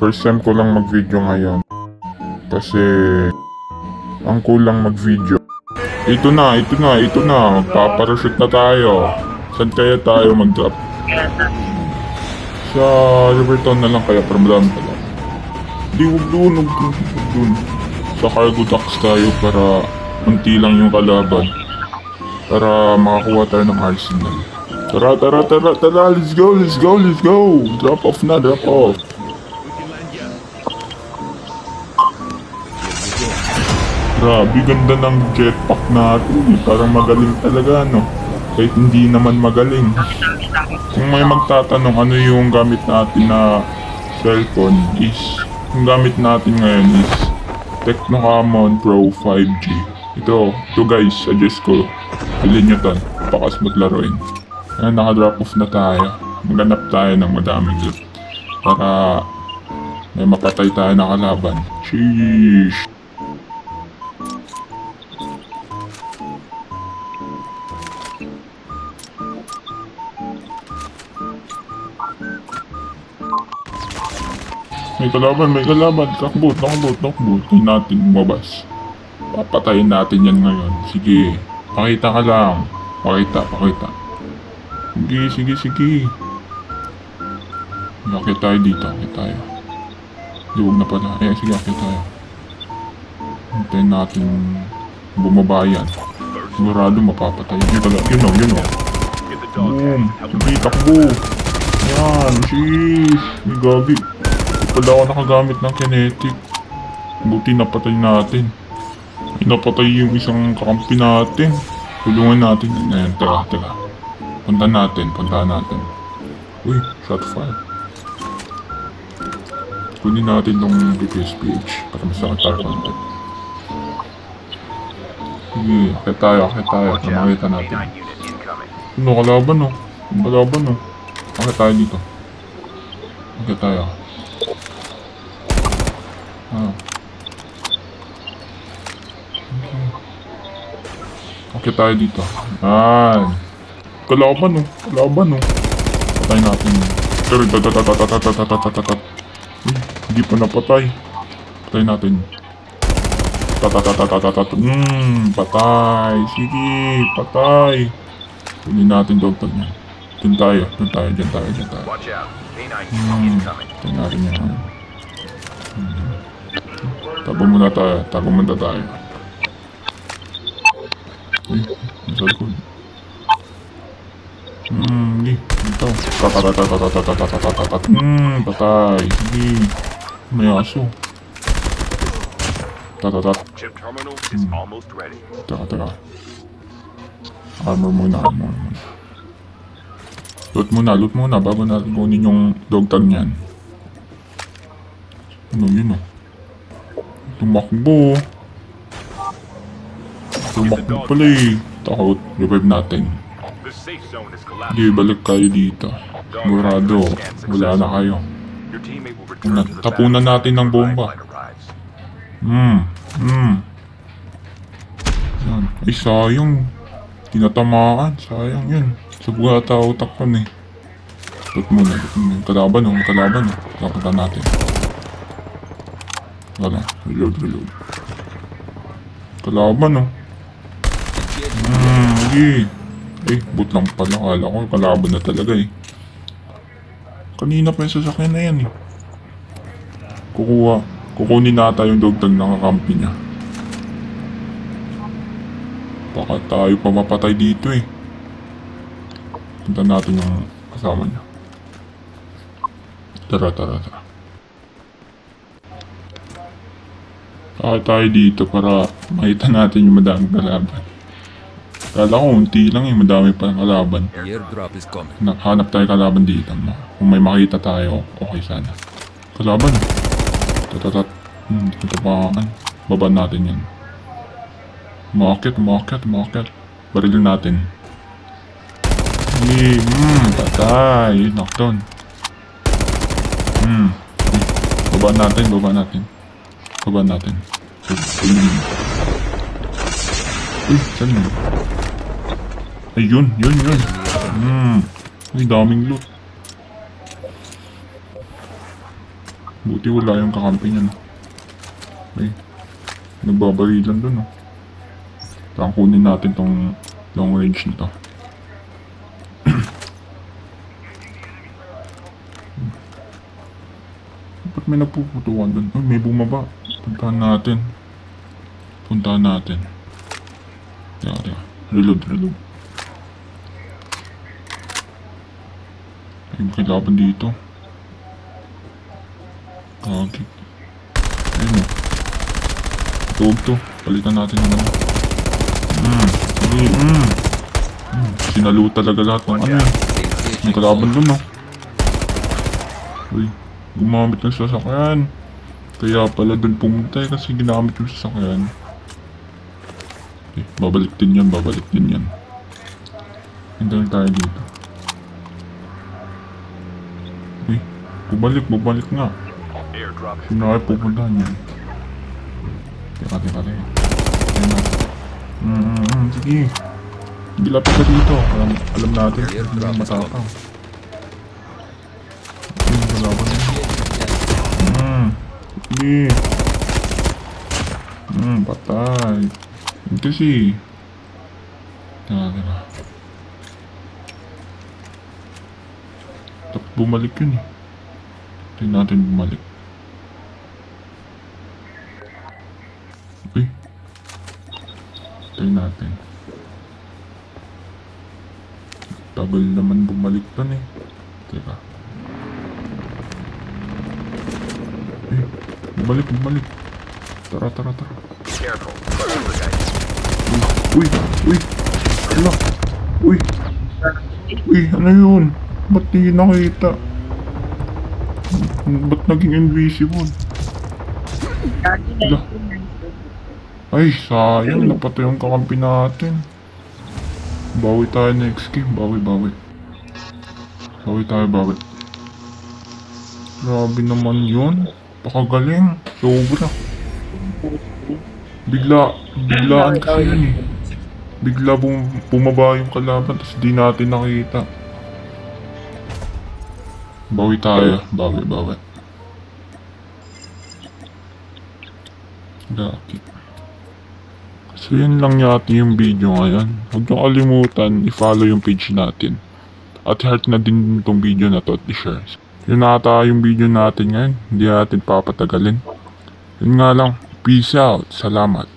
First time ko lang mag-video ngayon. Kasi ang kulang mag-video. Ito na. Magpaparashoot na tayo. Saan kaya tayo mag-drop? Sa Rivertown na lang kaya para madami pala. Di, huwag dun. Sa cargo docks tayo para unti lang yung kalaban. Para makakuha tayo ng arsenal. Tara, let's go. Drop off. Grabe, ganda ng jetpack natin. Parang magaling talaga, no? Kahit hindi naman magaling. Kung may magtatanong ano yung gamit natin na cellphone is, yung gamit natin ngayon is Tecno Camon Pro 5G. Ito guys, suggest ko. Bilhin nyo to. Pakas maglaruin. Ayan, naka-drop off na tayo. Maghanap tayo ng madaming loot. Para may mapatay tayo na kalaban. Sheesh! May kalaban. Takbo. Tayo natin umabas. Papatayin natin yan ngayon. Sige. Pakita ka lang. Pakita. Sige. Akit tayo dito. Huwag na pala. Sige, akit tayo. Hintayin natin bumaba yan. Sigurado mapapatay. Yun o. Boom. Sige, takbo. Yan. Sheesh. May gabi. Pala ako nakagamit ng kinetic. Buti napatay natin. Napatay yung isang kakampi natin. Tulungan natin. Ayan, teka. Punta natin. Uy, shot fire. Kunin natin tong PSPH para masakit tayo konti. Sige, akit tayo. Makita natin. Kalaban o. Akit tayo dito. Akit tayo. Okay tayo dito. Ayan. Kalaban o. Patay natin. Hindi pa napatay. Patay natin. Patay. Sige, patay. Kunin natin dogtag niya. Dyan tayo. Patay natin yan. Tago muna tayo. Nasa likod. Ito. Patay. Sige. May aso. Teka. Armor muna. Loot muna bago natin kunin yung dog tag niyan. Yun o. Tumakbo pala eh. Takot. Revive natin. Hindi, balik kayo dito. Sigurado, wala na kayo. Tapunan natin ng bomba. Yan. Ay, sayang. Tinatamaan. Sayang yun. Sabugata utak ko eh. Loot muna. Kalaban o. Kapunta natin. Wala. Reload. Kalaban o. Sige. Boot lang pala. Kala ko kalaban na talaga eh. Kanina pa yung sasakyan na yan eh. Kukunin nata yung dogtag na kakampi niya. Baka tayo pa mapatay dito eh. Punta natin yung kasama niya. Tara. Saka tayo dito para makita natin yung madaming kalaban. Kala ko unti lang madami pa ng kalaban. Hanap tayo kalaban dito. Kung may makita tayo, okay sana. Kalaban. Tapakan. Baban natin yan. Umakit. Barilin natin. Patay. Knockdown. Baban natin. Saan yun? Ayun. Ay, daming loot. Buti wala yung kakampi niya, no? Okay. Nagbabarilan dun, no? Saan kunin natin tong long range nito. Ba't may napuputukan dun? Ay, may bumaba. Puntahan natin. Puntahan natin. Teka. Reload. Ay, makilaban dito. Kagi. Ayun, no? Tuog to. Palitan natin naman. Sige. Sinalo talaga lahat ng ano. May kalaban dun, no? Uy, gumamit ng sasakyan. Kaya pala dun pumunta kasi ginamit yung sasakyan. Okay, babalik din yan. Hintayin tayo dito. Uy, bumalik nga. Sino ay pupuntahan yan? Teka. Ayan na. Sige. Gilapit ka dito. Alam natin. Hindi lang matakaw. Wala na. Sige. Patay. Yun kasi. Teka. Tapos bumalik yun eh. Tingnan natin bumalik. Uy. Tingnan natin. Tagal naman bumalik dun eh. Teka. Eh, bumalik. Tara. Uy. Ala. Uy, ano yun? Ba't di nakita? Ba't naging invisible? Ala. Ay, sayang. Napatay yung kakampi natin. Bawi tayo next game. Bawi. Bawi. Grabe naman yun. Pakagaling. Sobra. Biglaan kasi yun eh. Bigla bumaba yung kalaban tapos di natin nakita. Bawi tayo. Bawi. Lucky. So yun lang yata yung video ngayon. Huwag nyo kalimutan i-follow yung page natin. At i-heart na din itong video na to at i-share. Yun ata yung video natin ngayon. Hindi natin papatagalin. Yun nga lang. Peace out. Salamat.